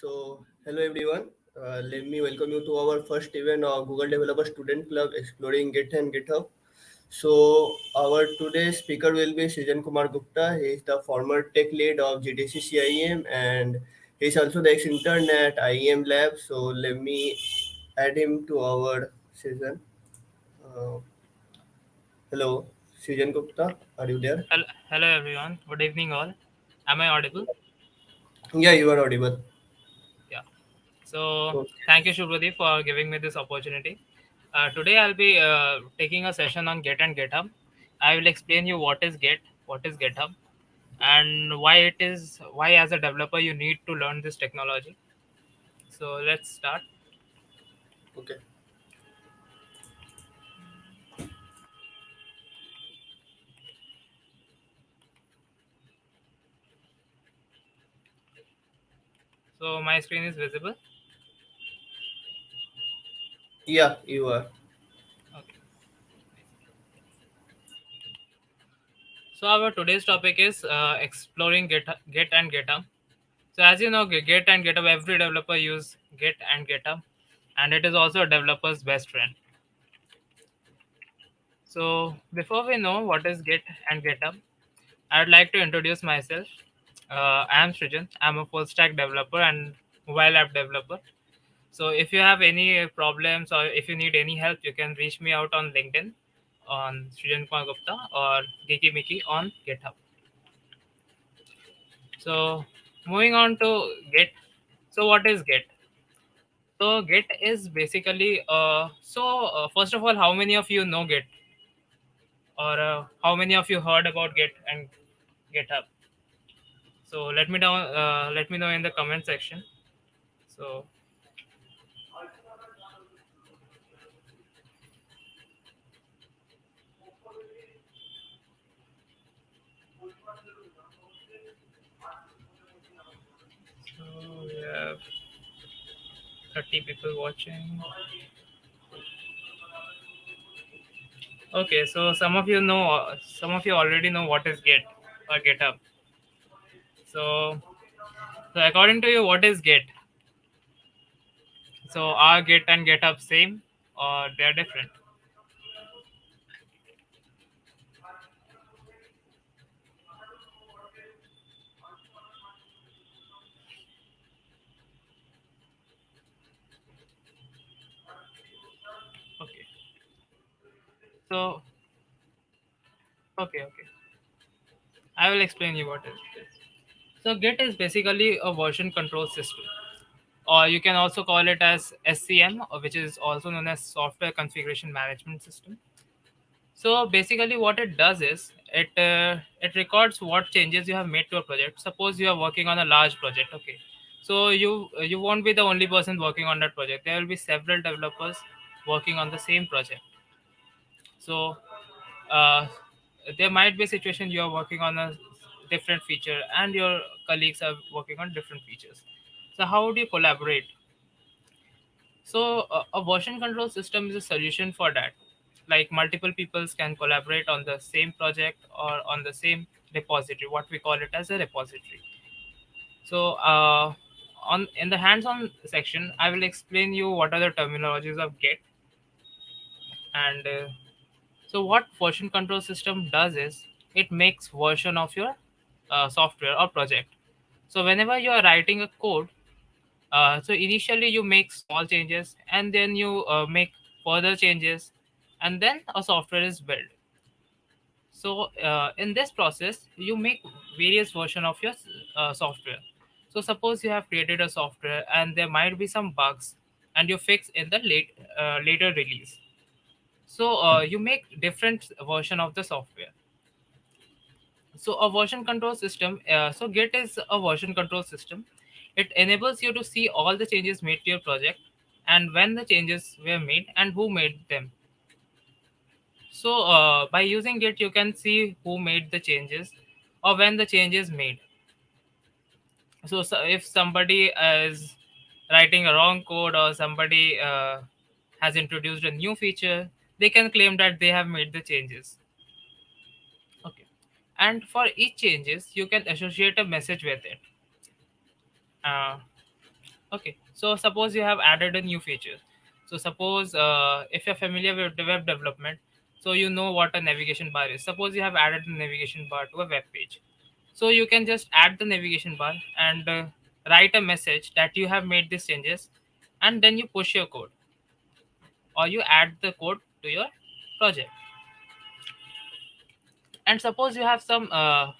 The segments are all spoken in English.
Hello everyone. Let me welcome you to our first event of Google Developer Student Club exploring Git and GitHub. Our today's speaker will be Srijan Kumar Gupta. He is the former tech lead of GTC CIEM and he is also the ex-intern at IEM Lab. So, let me add him to our session. Uh, Hello, Srijan Gupta. Are you there? Hello everyone. Good evening all. Am I audible? Yeah, you are audible. Yeah. So Okay. thank you Shubhadi for giving me this opportunity. Today I'll be taking a session on Git and GitHub. I will explain you what is Git, what is GitHub, and why as a developer you need to learn this technology. So let's start. Okay. So my screen is visible. Yeah, you are. Okay. So our today's topic is exploring Git and GitHub. So as you know, Git and GitHub, every developer use Git and GitHub, and it is also a developer's best friend. So before we know what is Git and GitHub, I would like to introduce myself. I am Srijan. I'm a full stack developer and mobile app developer. So if you have any problems or if you need any help, you can reach me out on LinkedIn on Srijan Kumar Gupta or Geeky Mickey on GitHub. So moving on to Git. So what is Git? So Git is basically first of all, how many of you know Git or how many of you heard about Git and GitHub? So let me know in the comment section. So we have 30 people watching. Okay, so some of you already know what is Git or GitHub. So so according to you, what is Git? So are Git and GitHub same or they are different? Okay. So okay. I will explain you what is this. So Git is basically a version control system, or you can also call it as SCM, which is also known as Software Configuration Management System. So basically, what it does is it records what changes you have made to a project. Suppose you are working on a large project, okay. So you won't be the only person working on that project. There will be several developers working on the same project. So uh, there might be a situation you are working on a different feature and your colleagues are working on different features. So how do you collaborate? So a version control system is a solution for that. Like multiple peoples can collaborate on the same project or on the same repository. What we call it as a repository. So on in the hands-on section, I will explain you what are the terminologies of Git and so what version control system does is it makes version of your software or project. So whenever you are writing a code, so initially you make small changes and then you make further changes and then a software is built. So in this process you make various version of your software. So suppose you have created a software and there might be some bugs and you fix in the later release. So you make different version of the software. So a version control system, so Git is a version control system. It enables you to see all the changes made to your project and when the changes were made and who made them. So by using Git you can see who made the changes or when the change is made. So if somebody is writing a wrong code or somebody has introduced a new feature, they can claim that they have made the changes. Okay. And for each changes, you can associate a message with it. Uh, Okay, so suppose you have added a new feature. So suppose if you're familiar with the web development, so you know what a navigation bar is. Suppose you have added a navigation bar to a web page. So you can just add the navigation bar and write a message that you have made these changes, and then you push your code or you add the code to your project. And suppose you have some uh,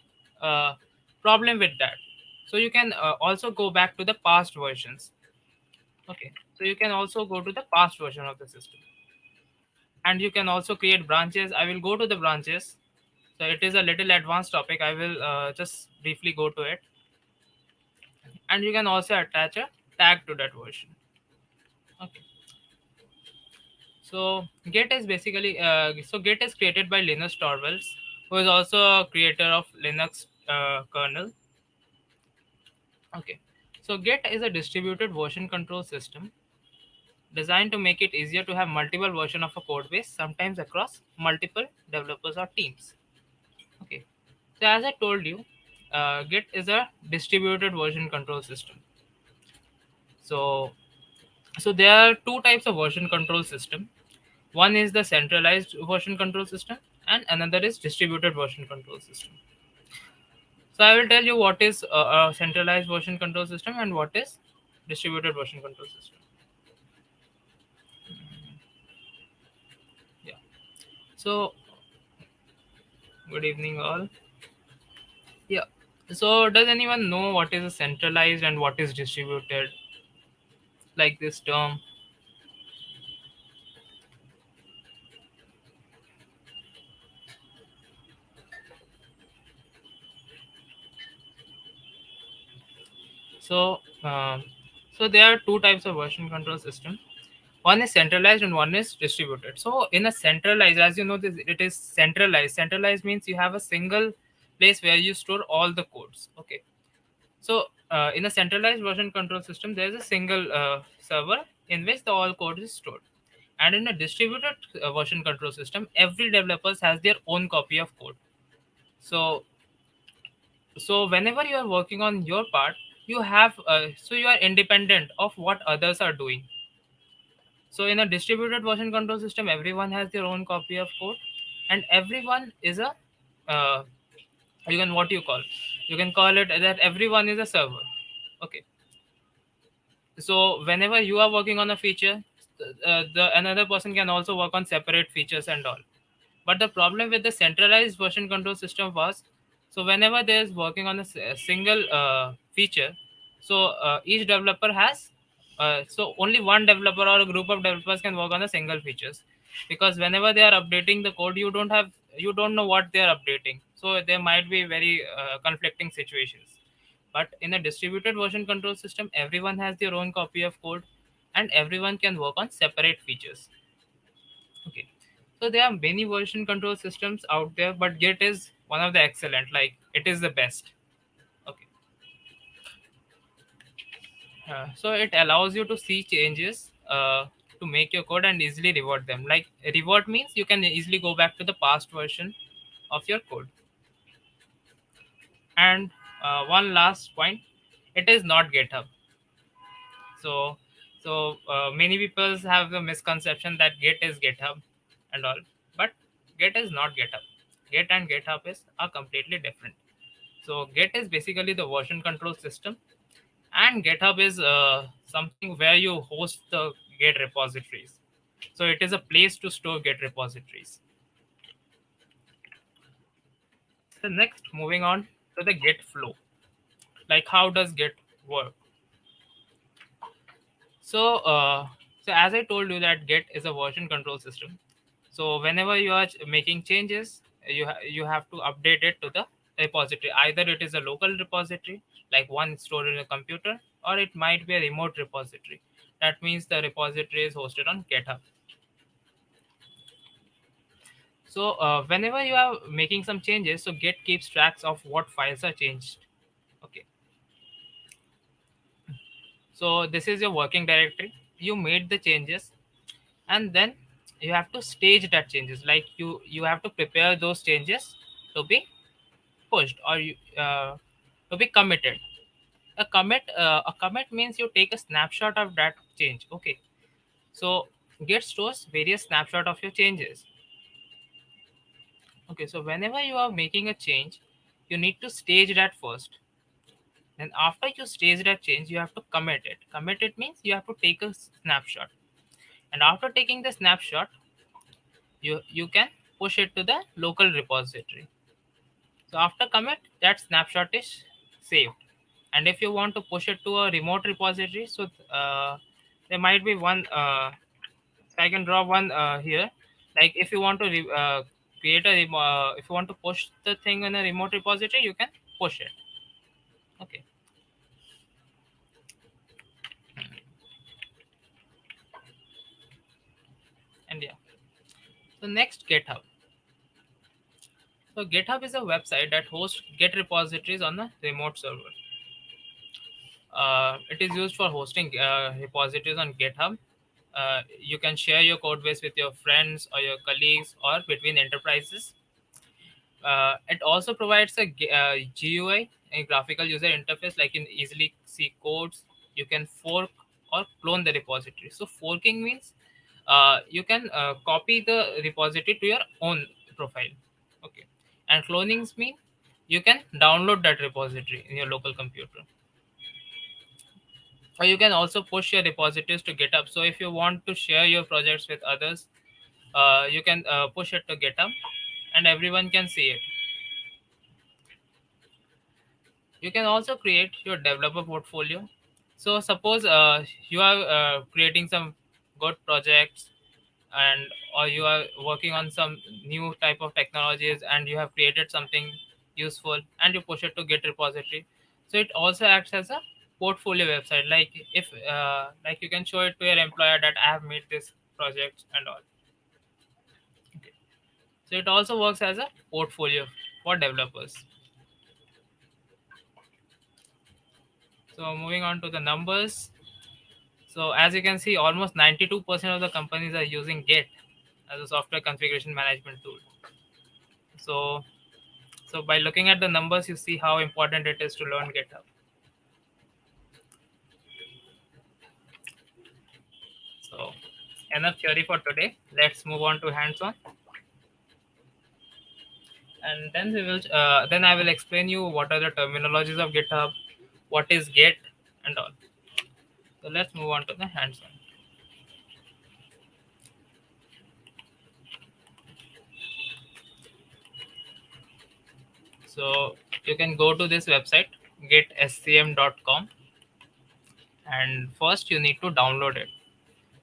problem with that, so you can also go back to the past versions. Okay, so you can also go to the past version of the system, and you can also create branches. I will go to the branches. So it is a little advanced topic. I will just briefly go to it, and you can also attach a tag to that version. Okay, so Git is basically Git is created by Linus Torvalds, who is also a creator of Linux kernel. Okay, so Git is a distributed version control system designed to make it easier to have multiple versions of a code base, sometimes across multiple developers or teams. Okay, so as I told you, Git is a distributed version control system. So, so there are two types of version control system. One is the centralized version control system, and another is distributed version control system. So I will tell you what is a centralized version control system and what is distributed version control system. Yeah. So good evening, all. Yeah. So does anyone know what is a centralized and what is distributed? Like this term. So, so there are two types of version control system. One is centralized and one is distributed. So, in a centralized, as you know, it is centralized. Centralized means you have a single place where you store all the codes. Okay. So, in a centralized version control system, there is a single server in which the all code is stored. And in a distributed version control system, every developer has their own copy of code. So, so whenever you are working on your part, you have so you are independent of what others are doing. So in a distributed version control system, everyone has their own copy of code, and everyone is a uh, you can what you call you can call it that everyone is a server. Okay, so whenever you are working on a feature, the another person can also work on separate features and all. But the problem with the centralized version control system was, so whenever there is working on a single feature, so each developer has so only one developer or a group of developers can work on the single features, because whenever they are updating the code, you don't know what they are updating, so there might be very conflicting situations. But in a distributed version control system, everyone has their own copy of code, and everyone can work on separate features. Okay. So there are many version control systems out there, but Git is one of the excellent. Like it is the best. Okay. So it allows you to see changes to make your code and easily revert them. Like revert means you can easily go back to the past version of your code. And one last point, it is not GitHub. So many people have the misconception that Git is GitHub and all, but Git is not GitHub. Git and GitHub is are completely different. So Git is basically the version control system, and GitHub is something where you host the Git repositories. So it is a place to store Git repositories. So next, moving on to the Git flow. Like how does Git work? So, so as I told you that Git is a version control system. So whenever you are making changes, you have to update it to the repository. Either it is a local repository, like one stored in a computer, or it might be a remote repository. That means the repository is hosted on GitHub. So whenever you are making some changes, so Git keeps tracks of what files are changed. Okay. So this is your working directory. You made the changes, and then you have to stage that changes. Like you have to prepare those changes to be pushed, or to be committed. A commit means you take a snapshot of that change. Okay, so Git stores various snapshot of your changes. Okay, so whenever you are making a change, you need to stage that first. Then after you stage that change, you have to commit it. Commit it means you have to take a snapshot. And after taking the snapshot, you can push it to the local repository. So after commit, that snapshot is saved. And if you want to push it to a remote repository, so there might be one. I can draw one here. Like if you want to create if you want to push the thing in a remote repository, you can push it. Okay, and yeah. So next, GitHub. So GitHub is a website that hosts Git repositories on a remote server. It is used for hosting repositories on GitHub. You can share your code base with your friends or your colleagues or between enterprises. It also provides a GUI, a graphical user interface, like you can easily see codes. You can fork or clone the repository. So forking means you can copy the repository to your own profile. Okay, and clonings mean you can download that repository in your local computer. Or you can also push your repositories to GitHub. So if you want to share your projects with others, you can push it to GitHub, and everyone can see it. You can also create your developer portfolio. So suppose you are creating some good projects, and or you are working on some new type of technologies, and you have created something useful and you push it to Git repository. So it also acts as a portfolio website. Like if like you can show it to your employer that I have made this project and all. Okay. So it also works as a portfolio for developers. So moving on to the numbers. So as you can see, almost 92% of the companies are using Git as a software configuration management tool. So, so by looking at the numbers, you see how important it is to learn GitHub. So enough theory for today. Let's move on to hands-on, and then then I will explain you what are the terminologies of GitHub, what is Git, and all. So let's move on to the hands-on. So you can go to this website gitscm.com, and first you need to download it.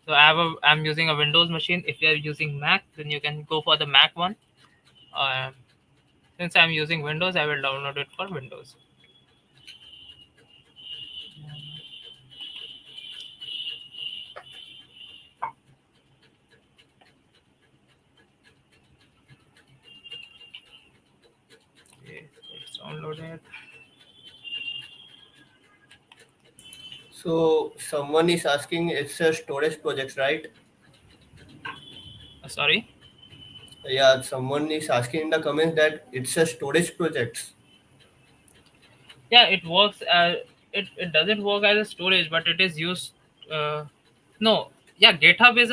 So I'm using a Windows machine. If you are using Mac, then you can go for the Mac one. Uh, since I'm using Windows, I will download it for Windows. Okay, so it's downloaded. So someone is asking, it's a storage project, right? Sorry. Yeah, someone is asking in the comments that it's a storage project. Yeah, it works. It doesn't work as a storage, but it is used. Uh, no, yeah, GitHub is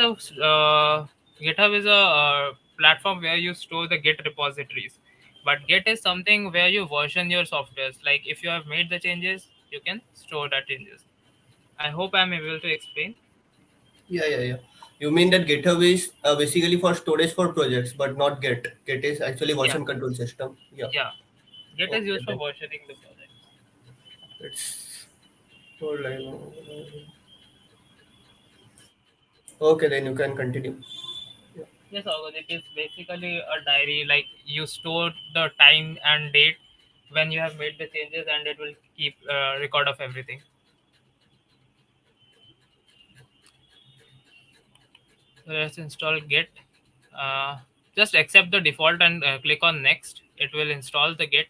a platform where you store the Git repositories. But Git is something where you version your softwares. Like if you have made the changes, you can store that changes. I hope I'm able to explain. Yeah, yeah, yeah. You mean that GitHub is basically for storage for projects, but not Git. Git is actually Yeah, version control system. Yeah. yeah. Git is Okay, used for then versioning the project. it's hold on. Okay, then you can continue. Yeah. Yes, August, it is basically a diary. Like you store the time and date when you have made the changes, and it will keep record of everything. So let's install Git. Uh, just accept the default and click on next. It will install the Git.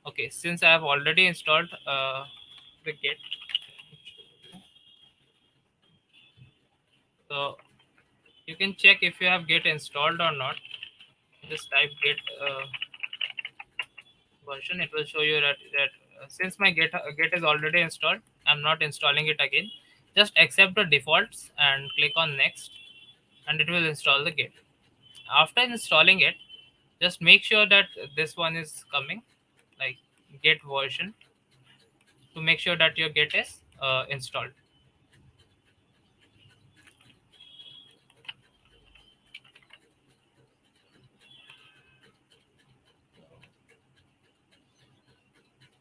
Okay, since I have already installed the Git, so you can check if you have Git installed or not. Just type Git version. It will show you that since my Git is already installed, I'm not installing it again. Just accept the defaults and click on next, and it will install the Git. After installing it, just make sure that this one is coming, like Git version, to make sure that your Git is installed.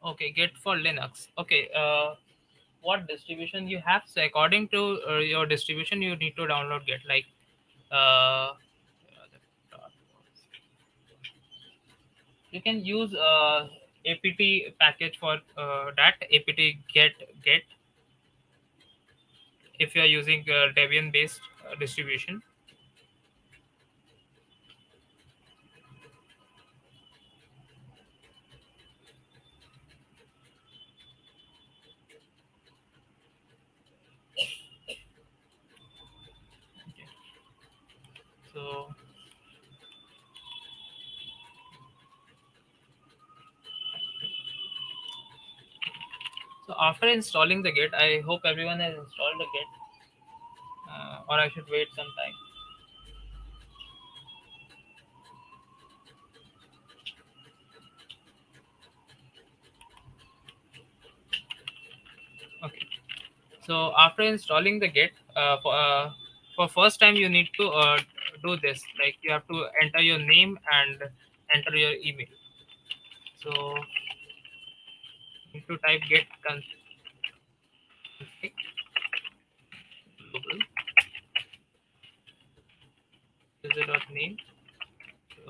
Okay, Git for Linux. Okay, what distribution you have? So according to your distribution, you need to download Git. Like, uh, you can use apt package for that apt get if you are using Debian based distribution. Okay. So after installing the Git, I hope everyone has installed the Git, or I should wait some time. Okay. So after installing the Git, for first time you need to do this. Like you have to enter your name and enter your email. So you need to type git config global user.name. So,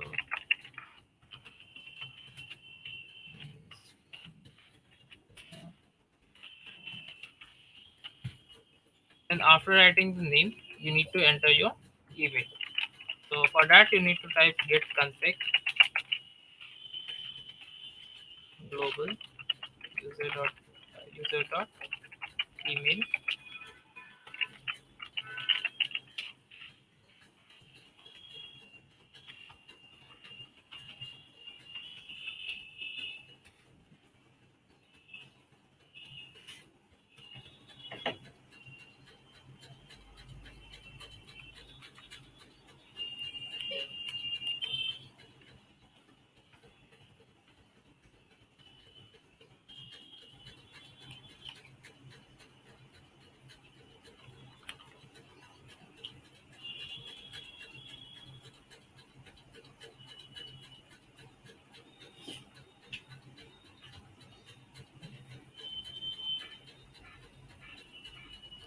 and after writing the name, you need to enter your email. So for that, you need to type git config global user dot email.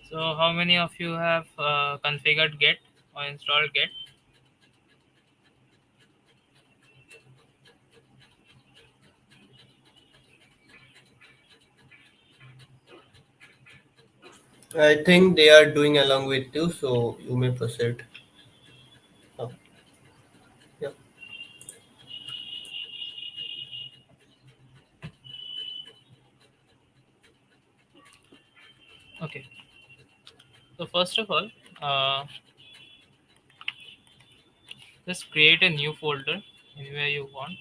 So how many of you have configured Git or installed Git? I think they are doing along with you, so you may proceed. Oh, yeah. Okay. So first of all, uh, just create a new folder anywhere you want.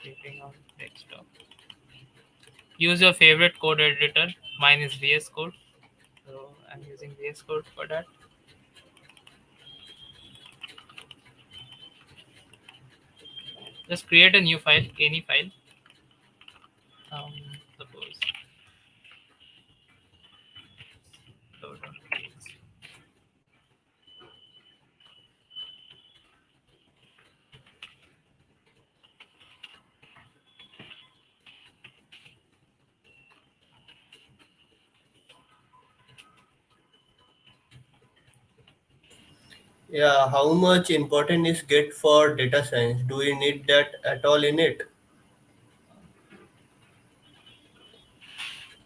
Creating on desktop. Use your favorite code editor. Mine is VS Code, so I'm using VS Code for that. Just create a new file, any file. Um, Suppose. .ts. Yeah, how much important is Git for data science? Do we need that at all in it?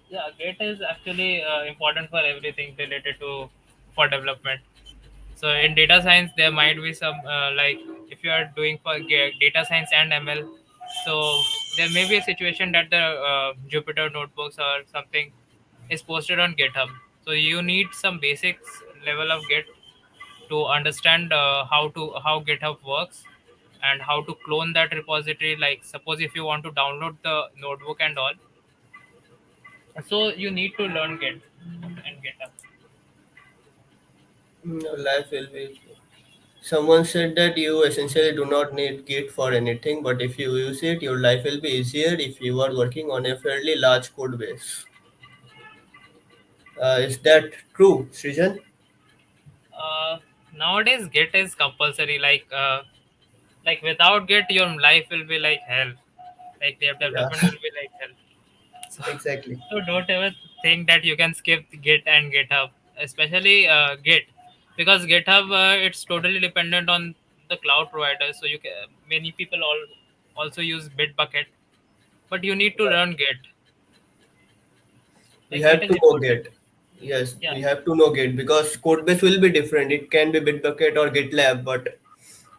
Yeah, Git is actually important for everything related to for development. So in data science, there might be some like if you are doing for data science and ML, so there may be a situation that the Jupyter notebooks or something is posted on GitHub. So you need some basics level of Git to understand how GitHub works and how to clone that repository. Like suppose if you want to download the notebook and all, So you need to learn Git and GitHub. Your life will be. Someone said that you essentially do not need Git for anything, but if you use it, your life will be easier if you are working on a fairly large code base. Is that true, Srijan? Uh, Nowadays, Git is compulsory. Like without Git, your life will be like hell. Like their Yeah, development will be like hell. So, exactly. so don't ever think that you can skip Git and GitHub, especially Git, because GitHub it's totally dependent on the cloud provider. So you can, many people also use Bitbucket, but you need to Yeah. learn Git. We Like Git have is to know important. Git. Yes, Yeah. we have to know Git because code base will be different. It can be Bitbucket or GitLab, but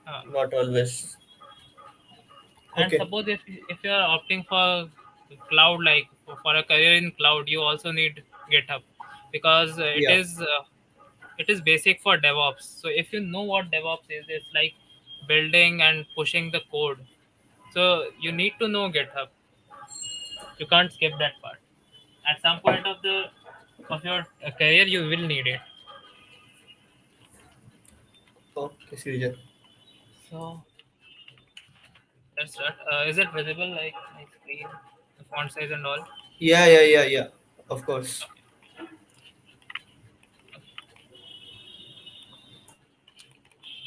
Uh, not always. and Okay. suppose if you are opting for cloud, like for a career in cloud, you also need GitHub, because Yeah. it is basic for DevOps. So if you know what DevOps is, it's like building and pushing the code. So you need to know GitHub. You can't skip that part. At some point of your career, you will need it. Okay, Srijan. So that's that. Is it visible, like my screen, the font size and all? Yeah, yeah, yeah, yeah. Of course.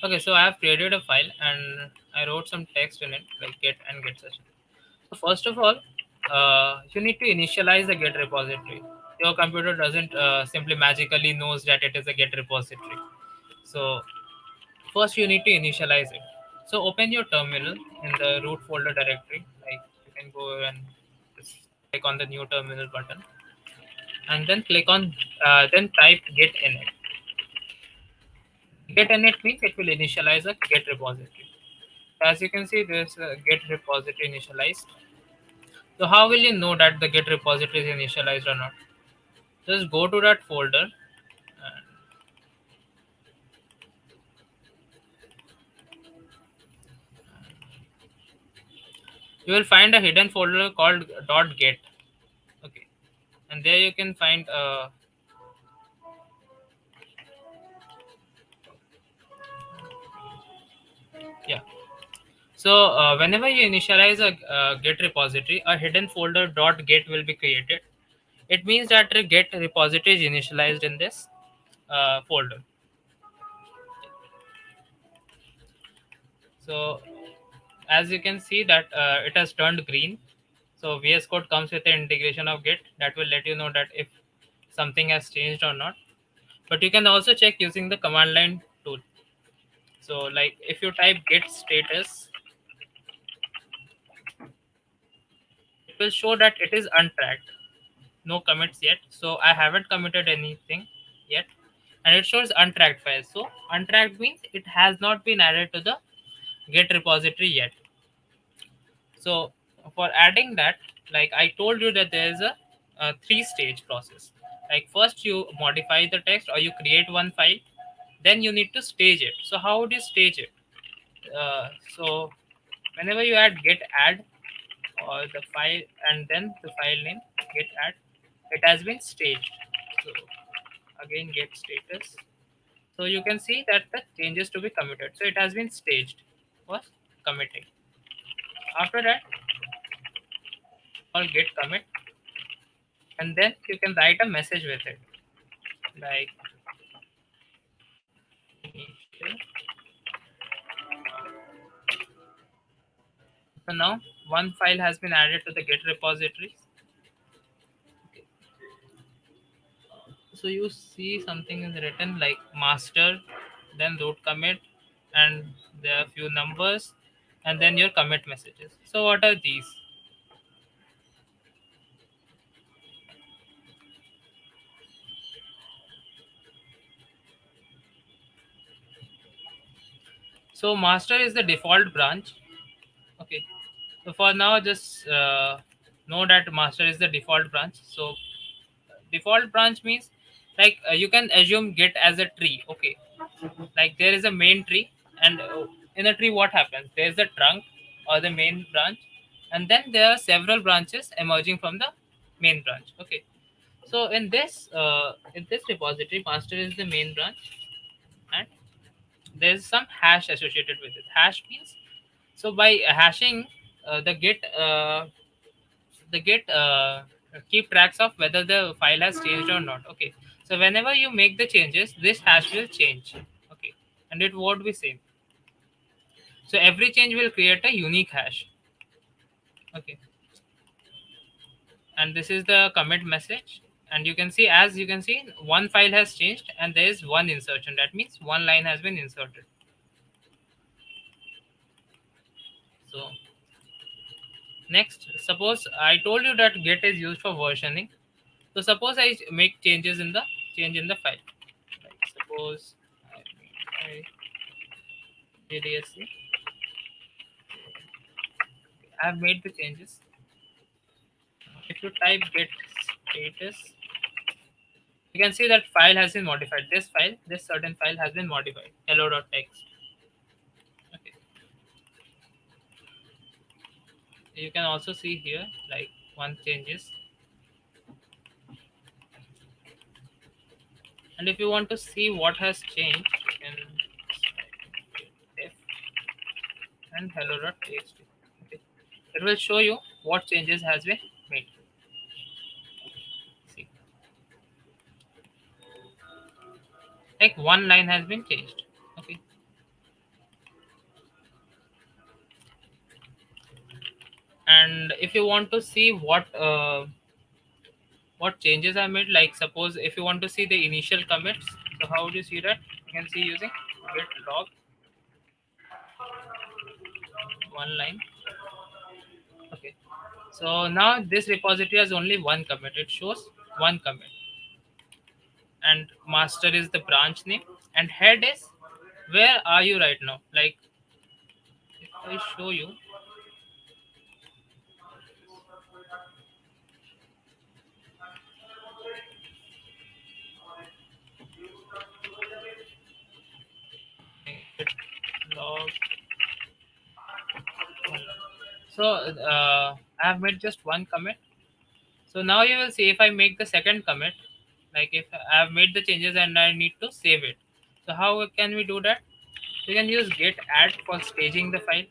Okay, so I have created a file and I wrote some text in it, like get and get session. So first of all, you need to initialize the Git repository. Your computer doesn't simply magically knows that it is a Git repository. So first you need to initialize it. So open your terminal in the root folder directory. Like you can go and just click on the new terminal button, and then click on then type Git in it. Git init means it will initialize a Git repository. As you can see, there's a Git repository initialized. So how will you know that the Git repository is initialized or not? Just go to that folder. And you will find a hidden folder called .git. Okay, and there you can find yeah. So whenever you initialize a Git repository, a hidden folder .git will be created. It means that the Git repository is initialized in this folder. So as you can see that it has turned green. So VS Code comes with an integration of Git that will let you know that if something has changed or not. But you can also check using the command line tool. So like if you type git status, it will show that it is untracked. No commits yet. So I haven't committed anything yet. And it shows untracked files. So untracked means it has not been added to the Git repository yet. So for adding that, like I told you that there is a three-stage process. Like first you modify the text or you create one file, then you need to stage it. So how would you stage it? So whenever you add git add or the file and then the file name git add, it has been staged. So again git status. So you can see that the changes to be committed. So it has been staged for committing. After that, all git commit, and then you can write a message with it, like initial. So now one file has been added to the git repository. So you see something is written like master, then root commit, and there are a few numbers, and then your commit messages. So what are these? So master is the default branch. Okay. So for now, just know that master is the default branch. So default branch means like you can assume git as a tree. Okay. Like there is a main tree, and in a tree what happens? There is the trunk or the main branch, and then there are several branches emerging from the main branch. Okay. So in this repository, master is the main branch, and there's some hash associated with it. Hash means, so by hashing, the git keep tracks of whether the file has changed or not. Okay, so whenever you make the changes, this hash will change. Okay, and it won't be same. So every change will create a unique hash. Okay, and this is the commit message. And you can see, as you can see, one file has changed and there is one insertion. That means one line has been inserted. So next, suppose I told you that git is used for versioning. So suppose I make changes in the change in the file. Like suppose I JDSC. I have made the changes. If you type git status, you can see that file has been modified. This file, this certain file has been modified. Hello.txt. Okay. You can also see here like one changes. And if you want to see what has changed, you can def and hello.txt. Okay. It will show you what changes has been made. See, like one line has been changed. Okay. And if you want to see what changes are made, like suppose if you want to see the initial commits, so how would you see that? You can see using git log one line. Okay, so now this repository has only one commit. It shows one commit, and master is the branch name, and head is where are you right now. Like if I show you, git log one line. So I have made just one commit. So now you will see if I make the second commit, like if I have made the changes and I need to save it. So how can we do that? You can use git add for staging the file.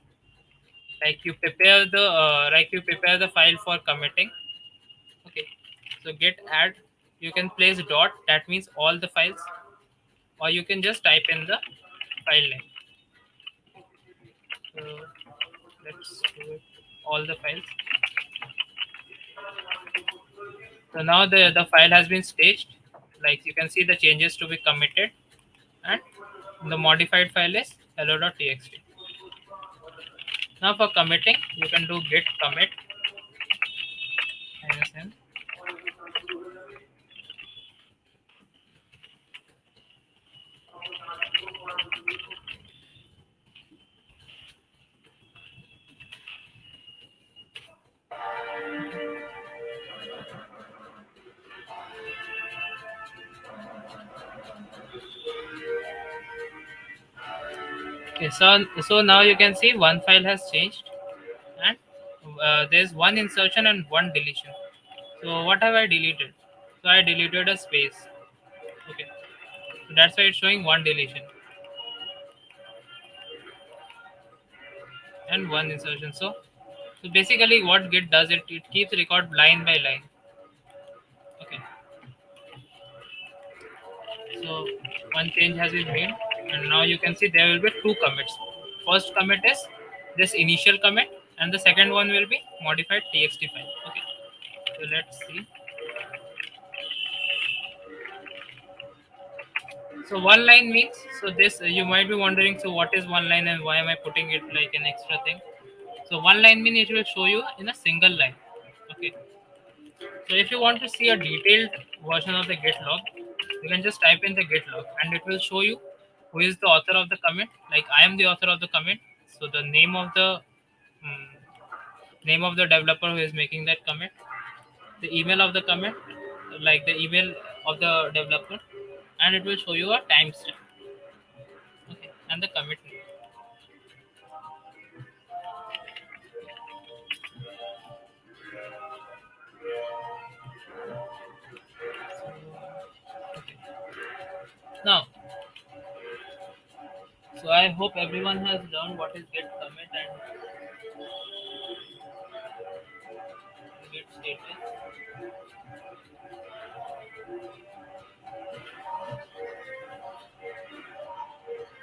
Like you prepare the file for committing. Okay. So git add, you can place dot, that means all the files, or you can just type in the file name. So let's do it all the files. So now the file has been staged. Like you can see the changes to be committed, and the modified file is hello.txt. Now for committing, you can do git commit -n. Okay, so now you can see one file has changed, and there's one insertion and one deletion. So what have I deleted? So I deleted a space. Okay, so that's why it's showing one deletion and one insertion. So basically, what Git does, it keeps record line by line. Okay, so one change has been made, and now you can see there will be two commits. First commit is this initial commit, and the second one will be modified txt file. Okay, so let's see. So one line means, so this you might be wondering, so what is one line and why am I putting it like an extra thing? So one line means it will show you in a single line. Okay. So if you want to see a detailed version of the git log, you can just type in the git log and it will show you who is the author of the commit. Like I am the author of the commit. So the mm, name of the developer who is making that commit, the email of the commit, like the email of the developer, and it will show you a timestamp. Okay, and the commit name. So I hope everyone has learned what is git commit and git status.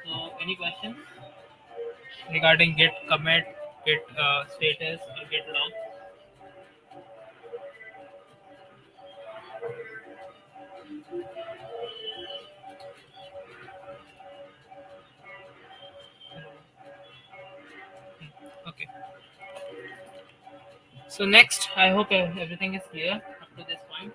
So any questions regarding git commit, git status, or git log? Okay. So next, I hope everything is clear up to this point.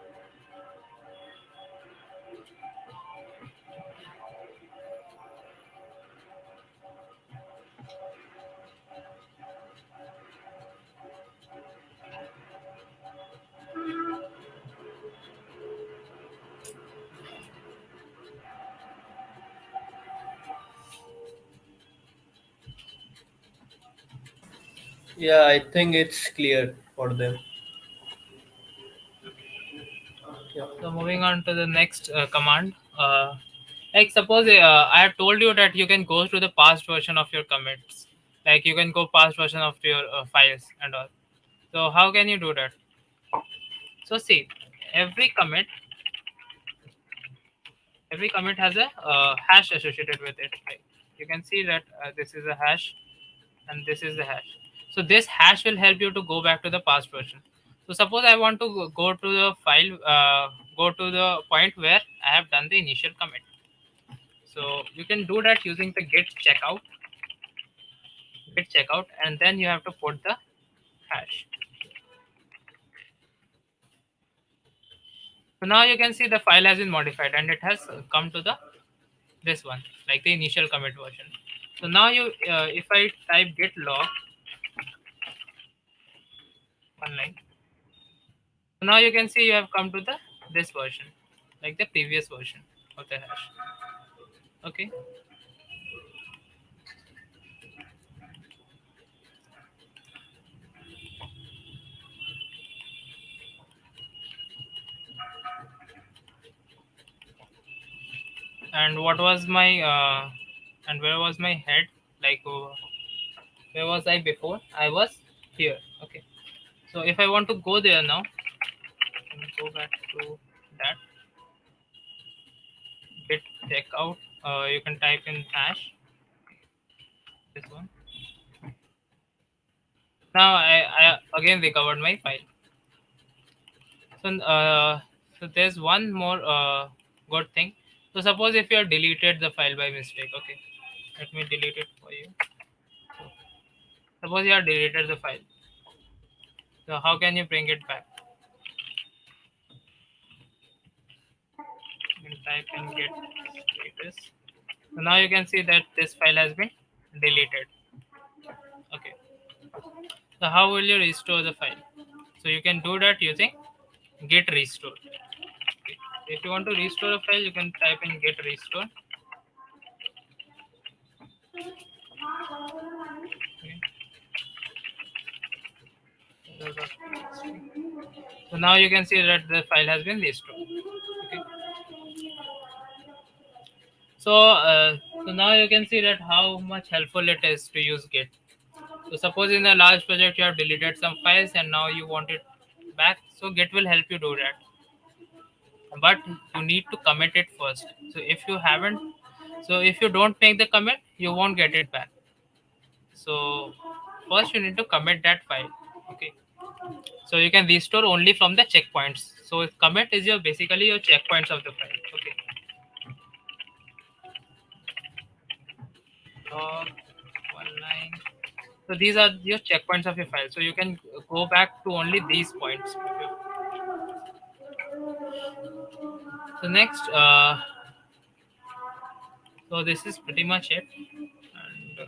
Yeah, I think it's clear for them. Yeah. So moving on to the next command. Like suppose I have told you that you can go to the past version of your commits. Like you can go past version of your files and all. So how can you do that? So see, every commit, every commit has a hash associated with it. Like you can see that this is a hash and this is the hash. So this hash will help you to go back to the past version. So suppose I want to go to the file, go to the point where I have done the initial commit. So you can do that using the git checkout, and then you have to put the hash. So now you can see the file has been modified and it has come to the this one, like the initial commit version. So now you, if I type git log one line, so now you can see you have come to the this version, like the previous version of the hash. Okay. And what was my and where was my head? Like where was I before? I was here. Okay. So if I want to go there now, I can go back to that git checkout. You can type in hash this one. Now I again recovered my file. So so there's one more good thing. So suppose if you have deleted the file by mistake. Okay, let me delete it for you. Suppose you have deleted the file. So how can you bring it back? You can type in git status. So now you can see that this file has been deleted. Okay. So how will you restore the file? So you can do that using git restore. Okay. If you want to restore a file, you can type in git restore. Okay. So now you can see that the file has been restored. Okay. So now you can see that how much helpful it is to use Git. So suppose in a large project you have deleted some files and now you want it back. So Git will help you do that. But you need to commit it first. So if you haven't, so if you don't make the commit, you won't get it back. So first you need to commit that file. Okay. So you can restore only from the checkpoints. So commit is your basically your checkpoints of the file. Okay. Log one line. So these are your checkpoints of your file. So you can go back to only these points. Okay. So next, so this is pretty much it, and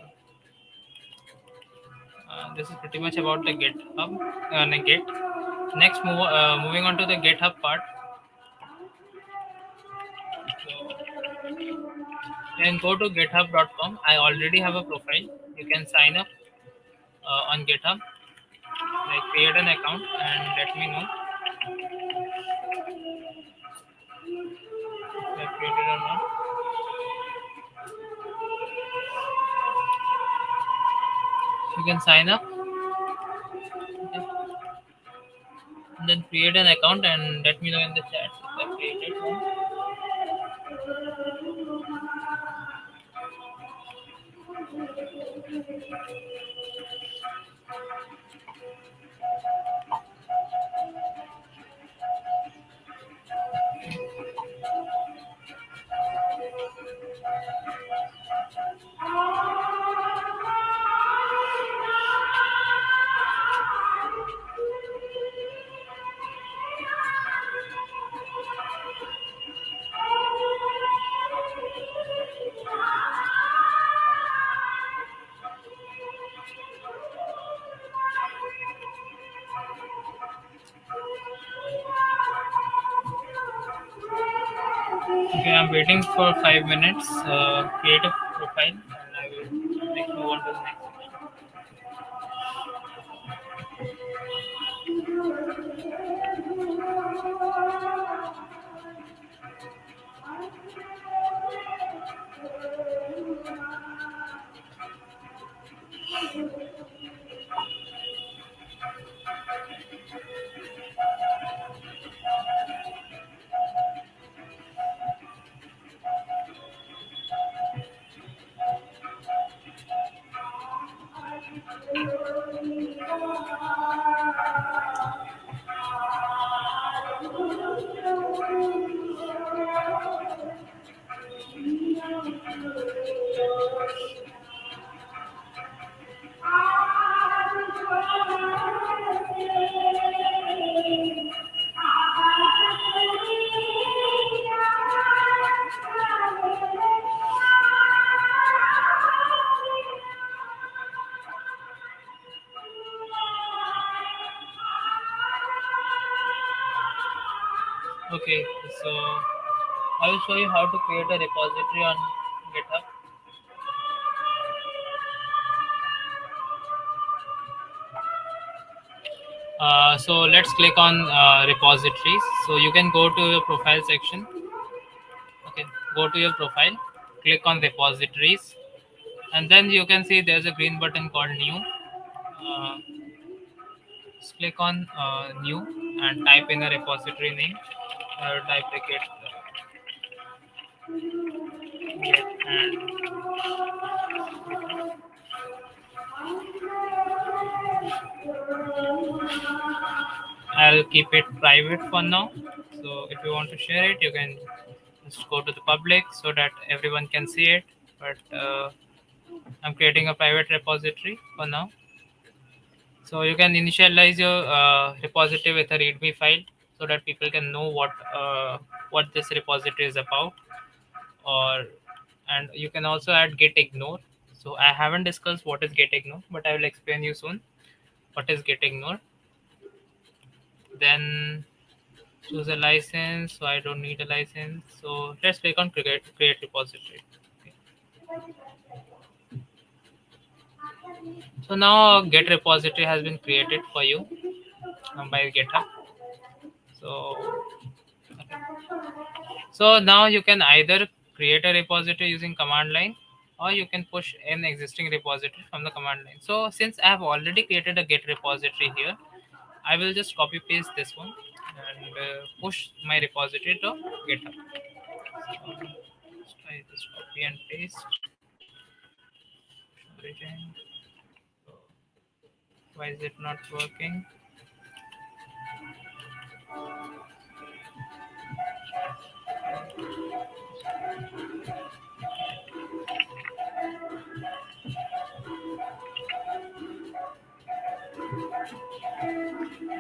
this is pretty much about the GitHub, the Git. Next, moving on to the GitHub part. So you can go to github.com. I already have a profile. You can sign up on GitHub, like create an account and let me know if you have created or not. You can sign up, okay, and then create an account and let me know in the chat if I created one. Okay, I'm waiting for 5 minutes. Create a profile, and I will next move on to the next section. Okay, so I will show you how to create a repository on GitHub. So let's click on repositories. So you can go to your profile section. Okay, go to your profile, click on repositories, and then you can see there's a green button called new. Just click on new and type in a repository name. I will type the git and I'll keep it private for now. So if you want to share it, you can just go to the public so that everyone can see it. But I'm creating a private repository for now. So you can initialize your repository with a README file so that people can know what this repository is about. Or and you can also add git ignore. So I haven't discussed what is git ignore, but I will explain you soon what is git ignore. Then choose a license, so I don't need a license. So let's click on create repository. Okay. So now Git repository has been created for you by GitHub. So so now you can either create a repository using command line, or you can push an existing repository from the command line. So since I have already created a Git repository here, I will just copy paste this one and push my repository to GitHub. So let's try this copy and paste origin. So why is it not working?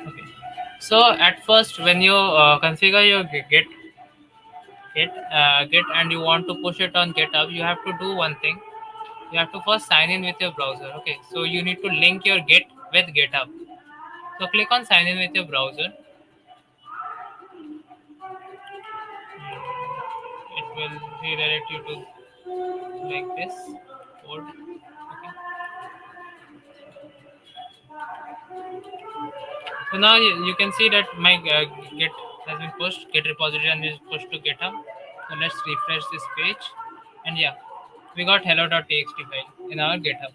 Okay. So at first, when you configure your Git and you want to push it on GitHub, you have to do one thing. You have to first sign in with your browser. Okay. So you need to link your Git with GitHub. So click on sign in with your browser. It will redirect you to like this code. Okay. So now you can see that my Git has been pushed, Git repository and is pushed to GitHub. So let's refresh this page, and yeah, we got hello.txt file in our GitHub.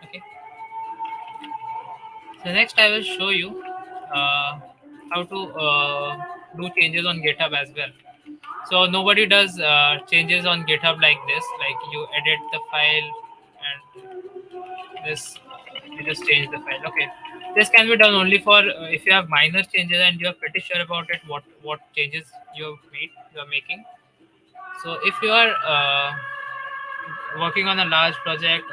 Okay. So next I will show you how to do changes on GitHub as well. So nobody does changes on GitHub like this. Like you edit the file and this you just change the file. Okay, this can be done only for if you have minor changes and you are pretty sure about it. What changes you have made, you are making. So if you are working on a large project,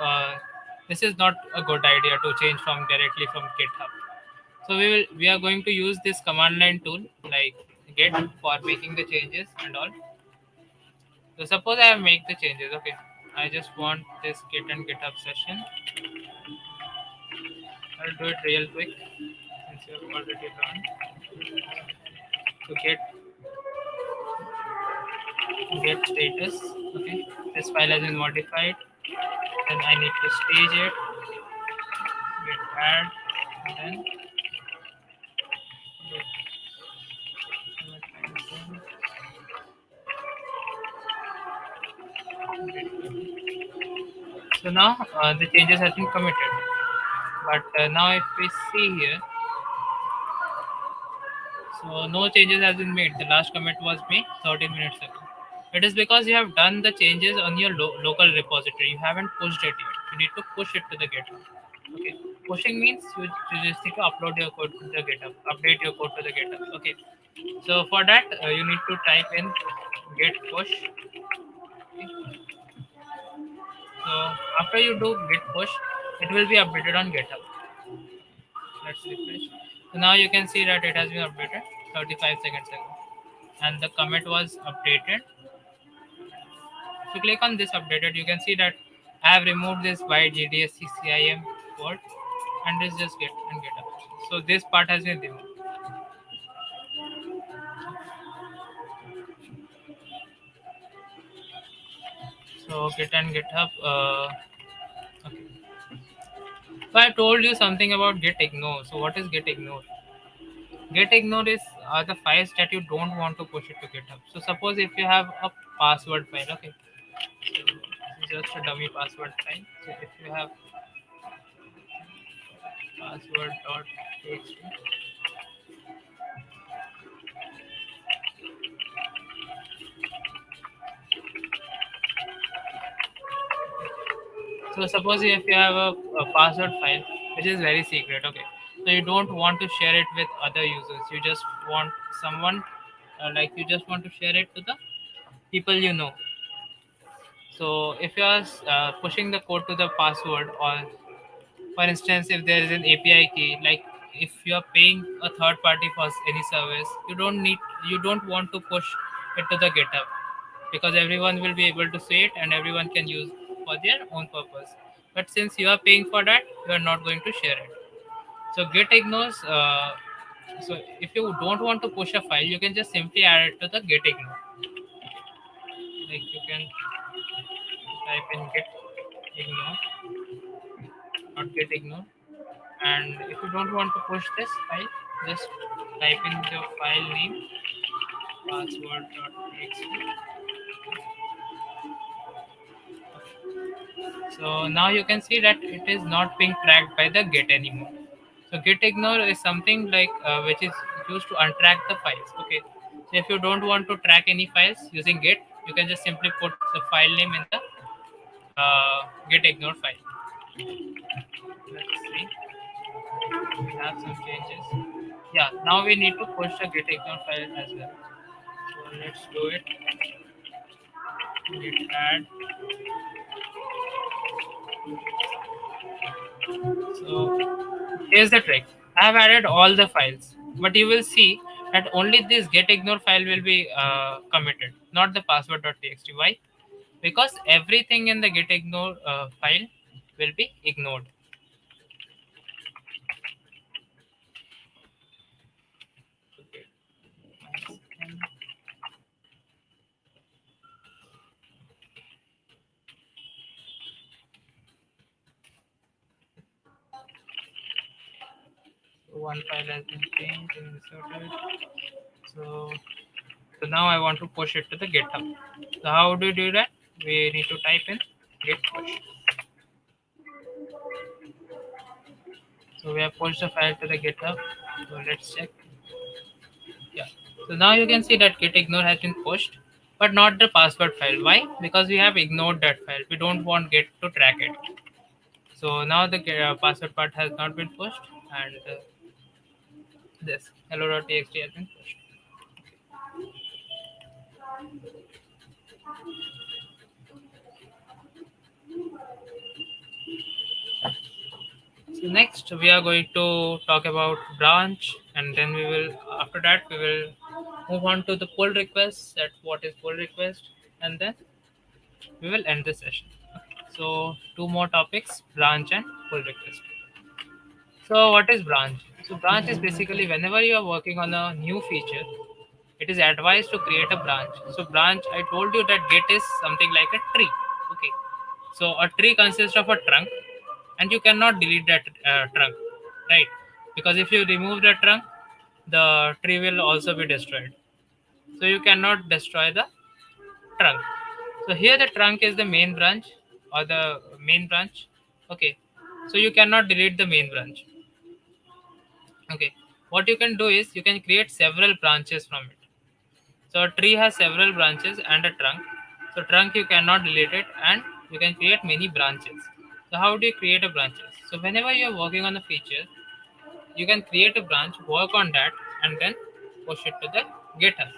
this is not a good idea to change from directly from GitHub. So we are going to use this command line tool like git for making the changes and all. So suppose I have make the changes. Okay, I just want this git and GitHub session. I'll do it real quick since you have already learned. To get status. Okay, this file has been modified. Then I need to stage it. Git add. And then so now the changes has been committed. But now if we see here, so no changes has been made. The last commit was made 13 minutes ago. It is because you have done the changes on your local repository. You haven't pushed it yet. You need to push it to the GitHub. Okay. Pushing means you just need to upload your code to the GitHub, update your code to the GitHub. Okay. So for that, you need to type in git push. Okay. So after you do git push, it will be updated on GitHub. Let's refresh. So now you can see that it has been updated 35 seconds ago, and the commit was updated. If you click on this updated, you can see that I have removed this by GDSCCIM word and it's just git and GitHub. So this part has been removed. So git and GitHub. Okay. So I told you something about git ignore. So what is git ignore? Git ignore is the files that you don't want to push it to GitHub. So suppose if you have a password file, okay, so this is just a dummy password file. So if you have password.txt. So suppose if you have a password file which is very secret, okay. So you don't want to share it with other users. You just want someone like you just want to share it to the people you know. So if you are pushing the code to the password, or for instance, if there is an API key, like if you are paying a third party for any service, you don't want to push it to the GitHub because everyone will be able to see it and everyone can use for their own purpose. But since you are paying for that, you are not going to share it. So Git ignores. So if you don't want to push a file, you can just simply add it to the Git ignore. Like you can type in Git ignore, not Git ignore. And if you don't want to push this file, just type in the file name password.txt. So now you can see that it is not being tracked by the Git anymore. So Git ignore is something like which is used to untrack the files. Okay. So if you don't want to track any files using Git, you can just simply put the file name in the Git ignore file. Let's see. We have some changes. Yeah. Now we need to push the Git ignore file as well. So let's do it. Git add. So here's the trick. I have added all the files, but you will see that only this get ignore file will be committed, not the password.txt. Why? Because everything in the get ignore file will be ignored. Okay. So one file has been changed and inserted. So, so now I want to push it to the GitHub. So how do you do that? We need to type in git push. So we have pushed the file to the GitHub. So let's check. Yeah. So now you can see that git ignore has been pushed, but not the password file. Why? Because we have ignored that file. We don't want git to track it. So now the password part has not been pushed, and this hello.txt has been pushed. So next we are going to talk about branch, and then we will after that we will move on to the pull request. That what is pull request, and then we will end the session. So two more topics: branch and pull request. So what is branch? So branch is basically whenever you are working on a new feature, it is advised to create a branch. So branch, I told you that Git is something like a tree. Okay. So a tree consists of a trunk, and you cannot delete that trunk, right? Because if you remove the trunk, the tree will also be destroyed. So you cannot destroy the trunk. So here the trunk is the main branch or the main branch. Okay. So you cannot delete the main branch. Okay. What you can do is you can create several branches from it. So a tree has several branches and a trunk. So trunk you cannot delete it and you can create many branches. So how do you create a branches? So whenever you are working on a feature, you can create a branch, work on that, and then push it to the GitHub.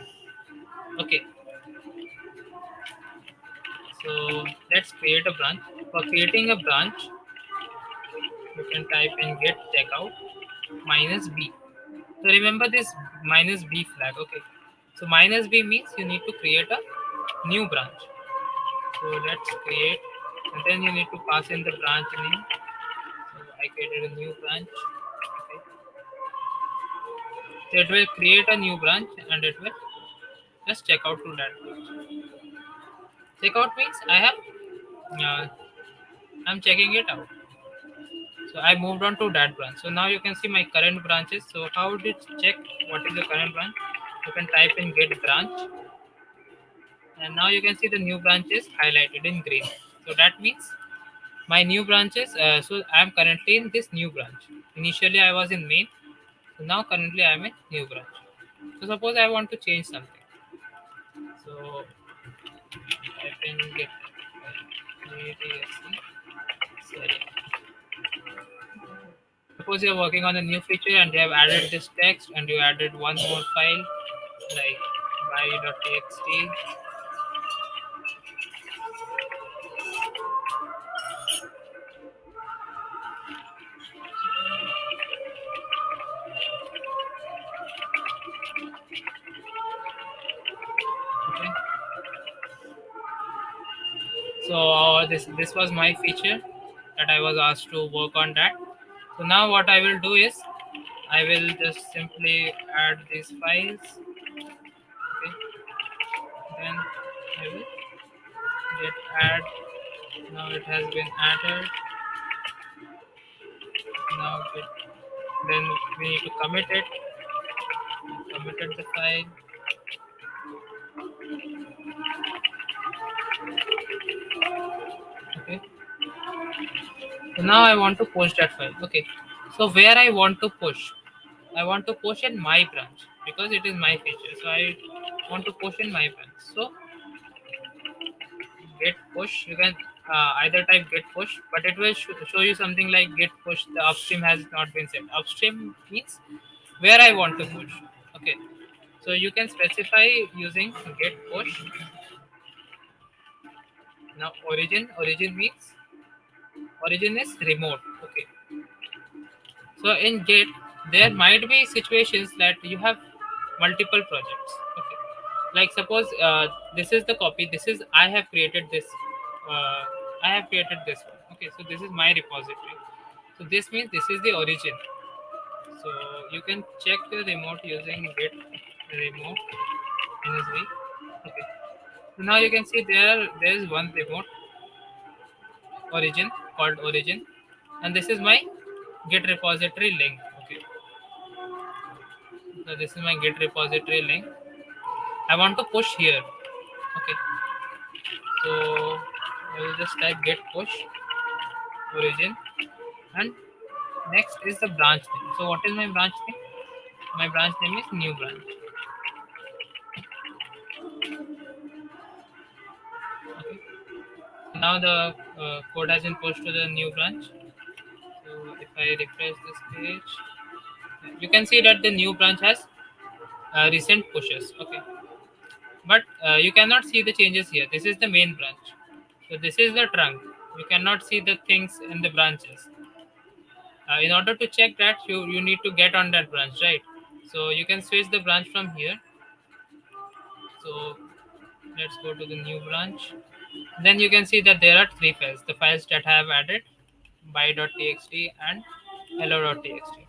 Okay. So let's create a branch. For creating a branch, you can type in git checkout minus b. So remember this minus b flag. Okay. So minus b means you need to create a new branch. So let's create, and then you need to pass in the branch name. So I created a new branch. Okay. So it will create a new branch and it will just check out to that branch. Check out means uh, I'm checking it out. So I moved on to that branch. So now you can see my current branches. So how would you check what is the current branch? You can type in get branch, and now you can see the new branch is highlighted in green. So that means my new branches. So I am currently in this new branch. Initially I was in main. So now currently I am in new branch. So suppose I want to change something. So type in get sorry. Suppose you are working on a new feature and you have added this text and you added one more file like by.txt. Okay. So this was my feature that I was asked to work on that. So now what I will do is I will just simply add these files. Okay. Then I will get add. Now it has been added. Now then we need to commit it. Committed the file. Okay. So now I want to push that file. Okay. So where I want to push? I want to push in my branch because it is my feature. So I want to push in my branch. So git push. You can either type git push, but it will show you something like git push. The upstream has not been set. Upstream means where I want to push. Okay. So you can specify using git push. Now origin means origin is remote. Okay. So in Git, there might be situations that you have multiple projects. Okay, like suppose this is the copy. This is I have created this. Uh, I have created this one. Okay, so this is my repository. So this means this is the origin. So you can check the remote using git remote NSV. Okay. So now you can see there is one remote origin called origin, and this is my git repository link. Okay. So this is my git repository link. I want to push here. Okay. So I will just type git push origin and Next is the branch name. So what is my branch name? My branch name is new branch. Okay. So now the code has been pushed to the new branch. So if I refresh this page, you can see that the new branch has recent pushes. Okay, but you cannot see the changes here. This is the main branch. So this is the trunk. You cannot see the things in the branches. In order to check that, you need to get on that branch, right? So you can switch the branch from here. So let's go to the new branch. Then you can see that there are three files. The files that I have added, by.txt and hello.txt.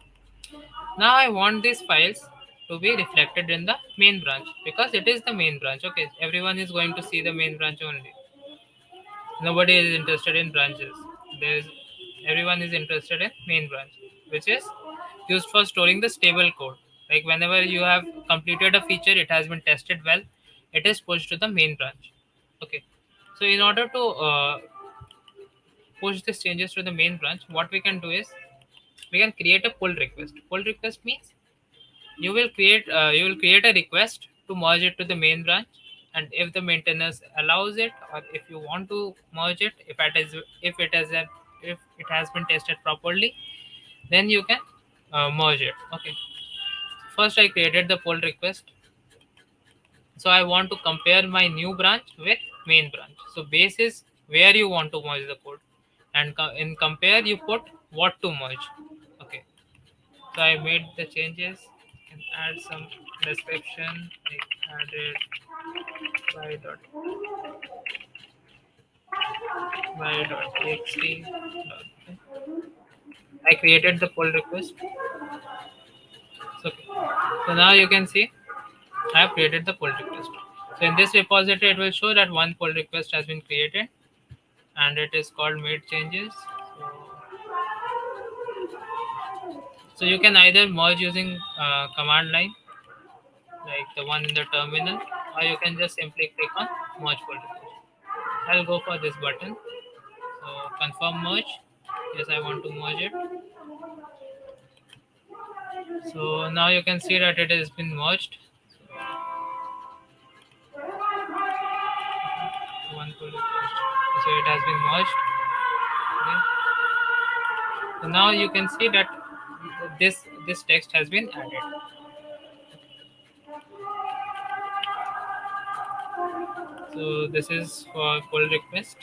Now I want these files to be reflected in the main branch because it is the main branch. Okay, everyone is going to see the main branch only. Nobody is interested in branches. There's Everyone is interested in main branch, which is used for storing the stable code. Like whenever you have completed a feature, it has been tested well, it is pushed to the main branch. Okay. So in order to push these changes to the main branch, what we can do is we can create a pull request. Pull request means you will create a request to merge it to the main branch, and if the maintenance allows it, or if you want to merge it, if it has been tested properly, then you can merge it. Okay. First, I created the pull request. So I want to compare my new branch with main branch. So base is where you want to merge the code, and in compare you put what to merge. Okay. So I made the changes. You can add some description like added by dot by dot txt. Okay. I created the pull request. So, okay. So now you can see I have created the pull request. So in this repository, it will show that one pull request has been created, and it is called made changes. So you can either merge using command line, like the one in the terminal, or you can just simply click on merge pull request. I'll go for this button. So confirm merge. Yes, I want to merge it. So now you can see that it has been merged. One pull request. So it has been merged. Okay. So now you can see that this text has been added. So this is for pull request.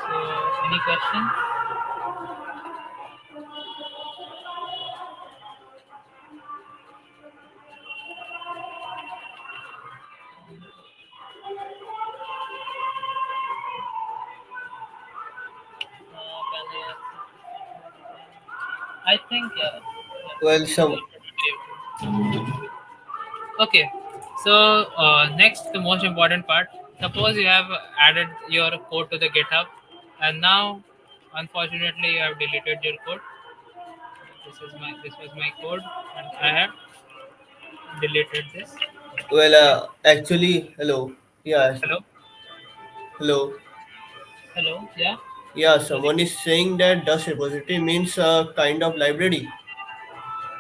So any question? Can I think yeah. Well, Yeah, some okay. So next, the most important part. Suppose you have added your code to the GitHub, and now, unfortunately, you have deleted your code. This was my code, and I have deleted this. well, actually, hello. Yeah, Hello, hello. hello. Yeah, Yeah, sorry. someone is saying that Dust repository means a kind of library.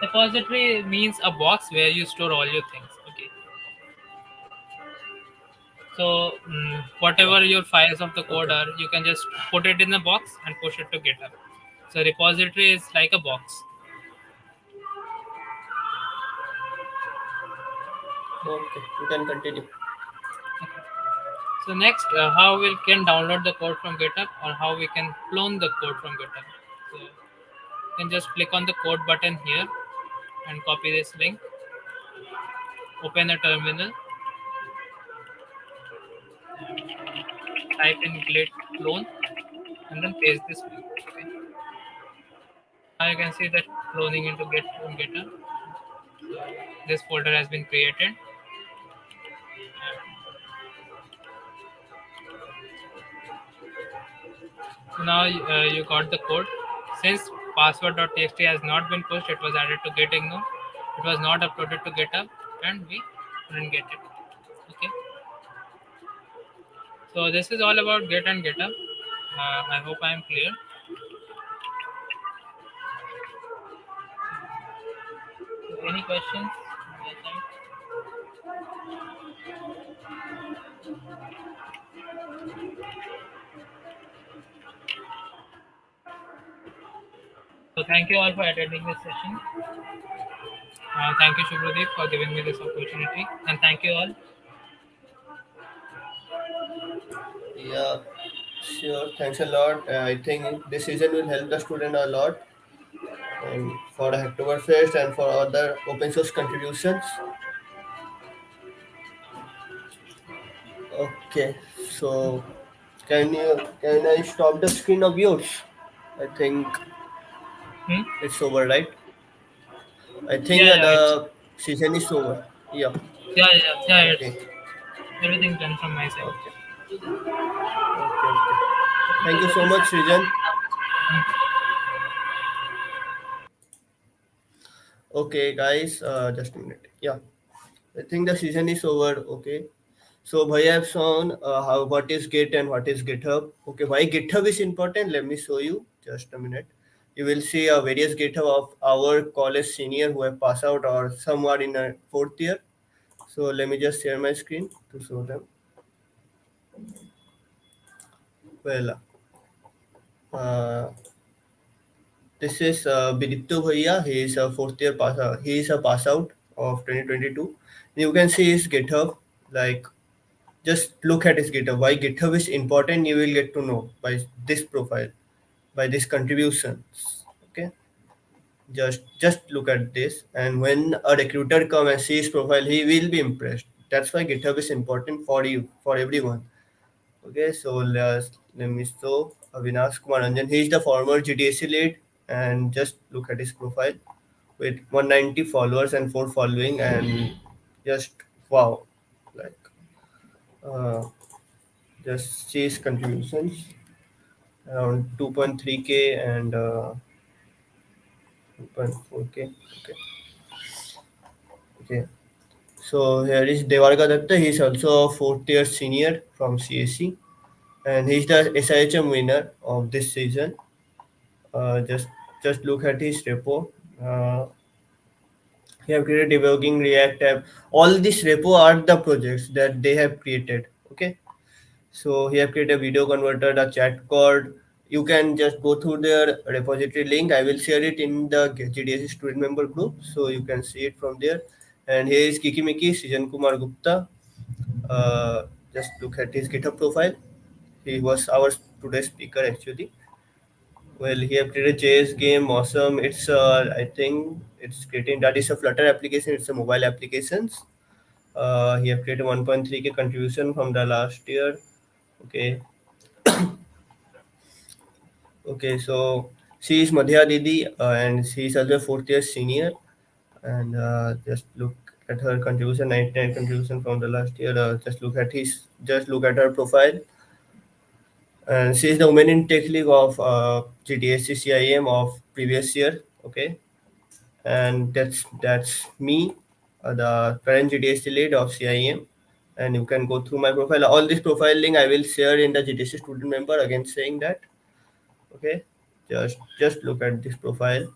Repository means a box where you store all your things. Okay. So whatever your files of the code Okay. are, you can just put it in a box and push it to GitHub. So repository is like a box. Okay. You can continue. So next, how we can download the code from GitHub, or how we can clone the code from GitHub. So you can just click on the code button here and copy this link. Open a terminal, type in git clone, and then paste this link. Okay. Now you can see that cloning into Git from GitHub. This folder has been created. So now you got the code. Since password.txt has not been pushed, it was added to git ignore. It was not uploaded to GitHub, and we couldn't get it. Okay. So this is all about Git and GitHub. I hope I am clear. So any questions on your side? So thank you all for attending this session. Thank you, Shubhadeep, for giving me this opportunity, and thank you all. Yeah, sure. Thanks a lot. I think this season will help the student a lot, and for Hacktoberfest and for other open source contributions. Okay, so can I stop the screen of yours? I think Hmm? it's over, right? I think Yeah, yeah, it's the season is over. Yeah. yeah, it's Okay. everything done from my side. Okay. Okay. Okay. Thank you so much, Srijan. Okay, guys. Just a minute. Yeah. I think the season is over. Okay. So, Bhai, I have shown how what is Git and what is GitHub. Okay, why GitHub is important? Let me show you. Just a minute. You will see various GitHub of our college senior who have passed out or some are in a fourth year. So let me just share my screen to show them. Well, uh, this is Bidipto Bhaiya. He is a fourth year pass. He is a pass out of 2022. You can see his GitHub. Like, just look at his GitHub. Why GitHub is important? You will get to know by this profile, by these contributions. Okay, just look at this, and when a recruiter come and see his profile, he will be impressed. That's why GitHub is important for you, for everyone. Okay, so let me show Avinash Kumar Ranjan. He is the former GTSC lead, and just look at his profile with 190 followers and 4 following, and just wow, like uh, just see his contributions around 2.3k and 2.4k. Okay, okay. So here is Devarga Datta. He is also a fourth year senior from CSC, and he's the SIHM winner of this season. Just look at his repo. Uh, he have created debugging React app. All these repo are the projects that they have created. Okay, so he have created a video converter, a chat code. You can just go through their repository link. I will share it in the GDSC student member group, so you can see it from there. And here is Kikimiki Sijan Kumar Gupta. Uh, just look at his GitHub profile. He was our today's speaker actually. Well, he have created JS game, awesome. It's I think it's creating that is a Flutter application. It's a mobile applications. He have created 1.3k contribution from the last year. Okay, okay. So she is Madhya Didi, and she is also a fourth year senior. And just look at her contribution, 99 contribution from the last year. Just look at her profile. And she is the woman in tech league of GTSC CIM of previous year. Okay, and that's me, the current GDSC lead of CIM. And you can go through my profile. All this profiling I will share in the GDSC student member. Again, saying that. Okay, just look at this profile.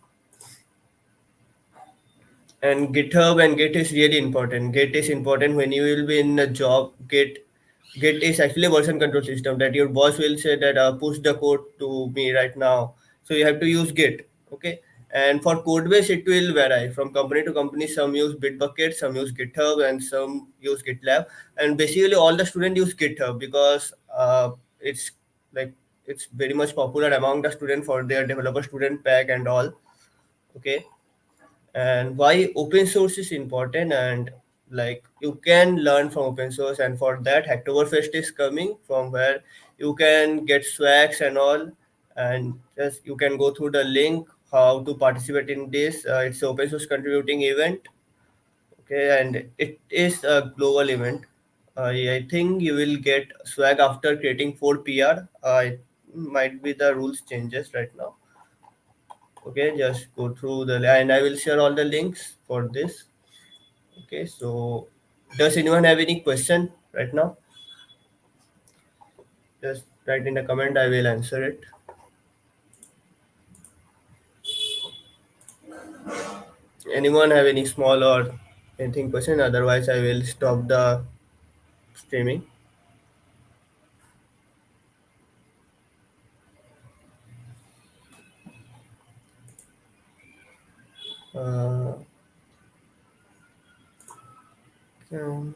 And GitHub and Git is really important. Git is important when you will be in a job. Git is actually a version control system that your boss will say that push the code to me right now. So you have to use Git. Okay. And for code base, it will vary from company to company. Some use Bitbucket, some use GitHub, and some use GitLab. And basically, all the students use GitHub because it's like it's very much popular among the student for their developer student pack and all. Okay, and why open source is important, and like you can learn from open source, and for that Hacktoberfest is coming from where you can get swags and all, and just you can go through the link how to participate in this. It's an open source contributing event. Okay, and it is a global event. I think you will get swag after creating 4 PR. It might be the rules changes right now. Okay, just go through the and I will share all the links for this. Okay, so does anyone have any question right now? Just write in the comment. I will answer it. Anyone have any small or anything question? Otherwise, I will stop the streaming. Uh, can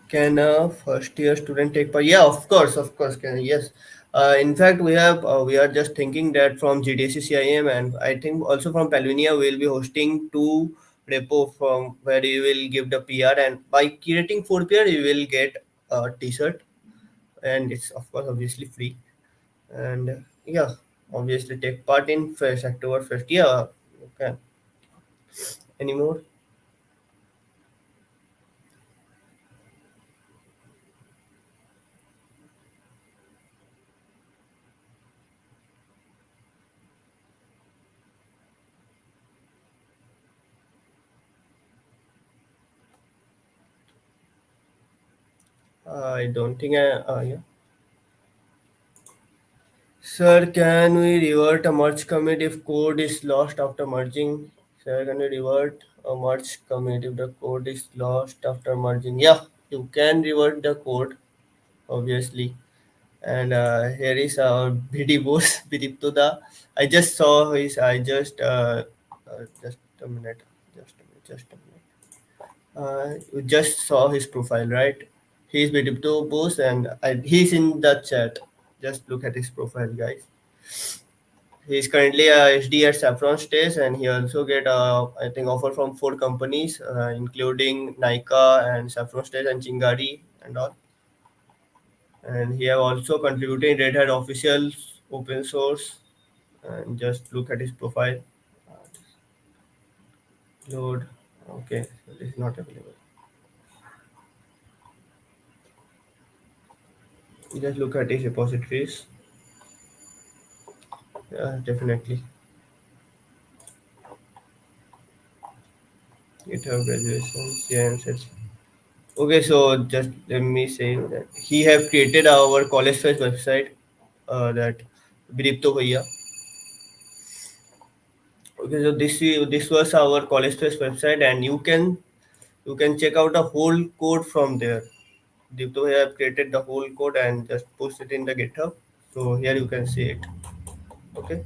can a first year student take part? Yeah, of course. Can yes. In fact, we are just thinking that from GDC CIM and I think also from Palunia we'll be hosting two repo from where you will give the PR, and by creating four PR you will get a T-shirt, and it's of course obviously free. And yeah, obviously take part in first October first. Yeah, okay. Any more? I don't think yeah. Sir, can we revert a merge commit if code is lost after merging? Sir, can we revert a merge commit if the code is lost after merging? Yeah, you can revert the code, obviously. And here is our BD boss, Bidiptuda. I just saw his, just a minute, just a minute. You just saw his profile, right? He's Bidiptu boss and he's in the chat. Just look at his profile, guys. He's currently a SD at Saffron Stays, and he also get I think offer from four companies, including Nika and Saffron Stays and Chingari and all. And he have also contributed in Red Hat official open source. And just look at his profile. Load. Okay, so it's not available. Just look at his repositories. Yeah, definitely. GitHub graduations. Yeah, and okay, so just let me say that he have created our college fest website. That Biripto Bhaiya. Okay, so this was our college fest website, and you can check out the whole code from there. Dipto have created the whole code and just post it in the GitHub. So here you can see it. Okay.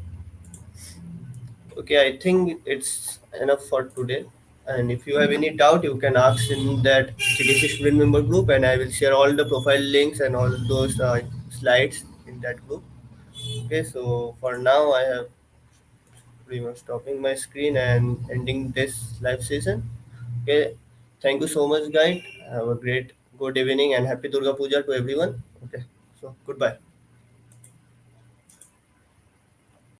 Okay, I think it's enough for today. And if you have any doubt, you can ask in that GDC student member group, and I will share all the profile links and all those slides in that group. Okay, so for now, I have pretty much stopping my screen and ending this live session. Okay, thank you so much, guys. Have a great good evening and happy Durga Puja to everyone. Okay, so goodbye.